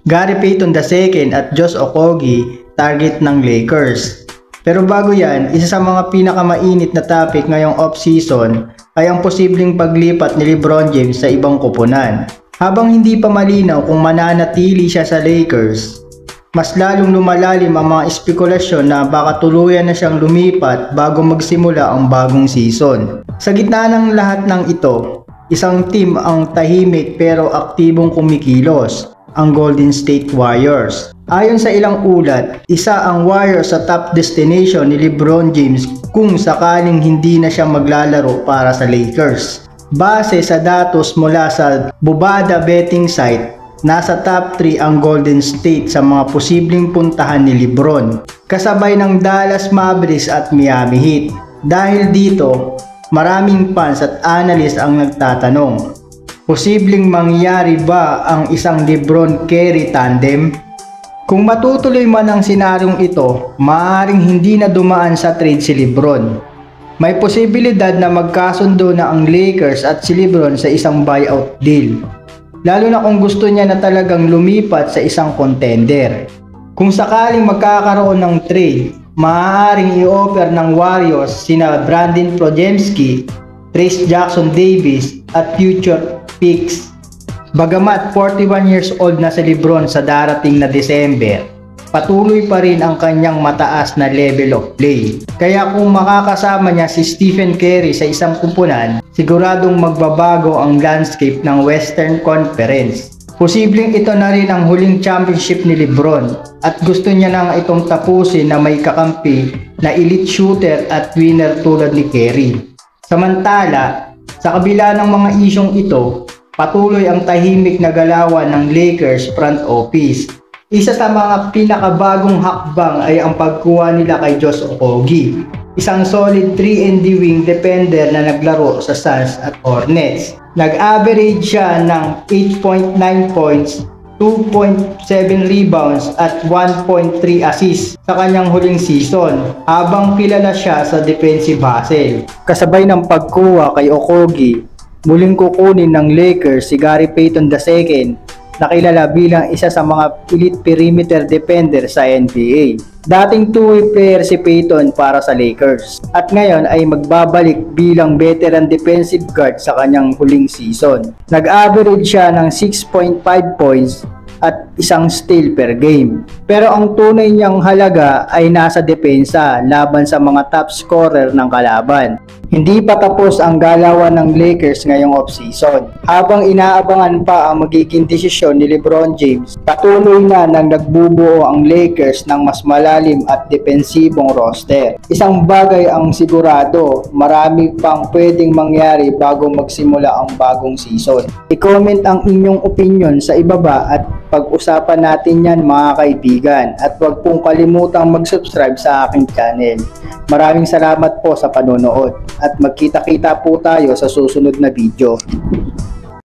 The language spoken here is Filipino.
Gary Payton II at Josh Okogie target ng Lakers. Pero bago yan, isa sa mga pinakamainit na topic ngayong off-season ay ang posibleng paglipat ni LeBron James sa ibang koponan. Habang hindi pa malinaw kung mananatili siya sa Lakers, mas lalong lumalalim ang mga espekulasyon na baka tuluyan na siyang lumipat bago magsimula ang bagong season. Sa gitna ng lahat ng ito, isang team ang tahimik pero aktibong kumikilos, ang Golden State Warriors. Ayon sa ilang ulat, isa ang Warriors sa top destination ni LeBron James kung sakaling hindi na siya maglalaro para sa Lakers. Base sa datos mula sa Bovada betting site, nasa top 3 ang Golden State sa mga posibleng puntahan ni LeBron, kasabay ng Dallas Mavericks at Miami Heat. Dahil dito, maraming fans at analyst ang nagtatanong, posibleng mangyari ba ang isang LeBron-Curry tandem? Kung matutuloy man ang senaryong ito, maaaring hindi na dumaan sa trade si LeBron. May posibilidad na magkasundo na ang Lakers at si LeBron sa isang buyout deal, lalo na kung gusto niya na talagang lumipat sa isang contender. Kung sakaling magkakaroon ng trade, maaaring i-offer ng Warriors sina Brandon Podziemski, Trayce Jackson-Davis at future picks. Bagamat 41 years old na si LeBron sa darating na December, patuloy pa rin ang kanyang mataas na level of play. Kaya kung makakasama niya si Stephen Curry sa isang kumpunan, siguradong magbabago ang landscape ng Western Conference. Posibleng ito na rin ang huling championship ni LeBron at gusto niya nang itong tapusin na may kakampi na elite shooter at winner tulad ni Curry. Samantala, sa kabila ng mga isyong ito, patuloy ang tahimik na galawan ng Lakers front office. Isa sa mga pinakabagong hakbang ay ang pagkuha nila kay Josh Okogie, isang solid 3-and-D wing defender na naglaro sa Suns at Hornets. Nag-average siya ng 8.9 points, 2.7 rebounds at 1.3 assists sa kanyang huling season, habang kilala siya sa defensive hustle. Kasabay ng pagkuha kay Okogie, muling kukunin ng Lakers si Gary Payton II, na kilala bilang isa sa mga elite perimeter defender sa NBA. Dating two-way player si Payton para sa Lakers at ngayon ay magbabalik bilang veteran defensive guard sa kanyang huling season. Nag-average siya ng 6.5 points at isang steal per game. Pero ang tunay niyang halaga ay nasa depensa laban sa mga top scorer ng kalaban. Hindi pa tapos ang galawan ng Lakers ngayong offseason. Habang inaabangan pa ang magiging desisyon ni LeBron James, patuloy na nang nagbubuo ang Lakers ng mas malalim at depensibong roster. Isang bagay ang sigurado, marami pang pwedeng mangyari bago magsimula ang bagong season. I-comment ang inyong opinion sa ibaba at pag-usapan natin yan mga kaibigan, at huwag pong kalimutang mag-subscribe sa aking channel. Maraming salamat po sa panonood at magkita-kita po tayo sa susunod na video.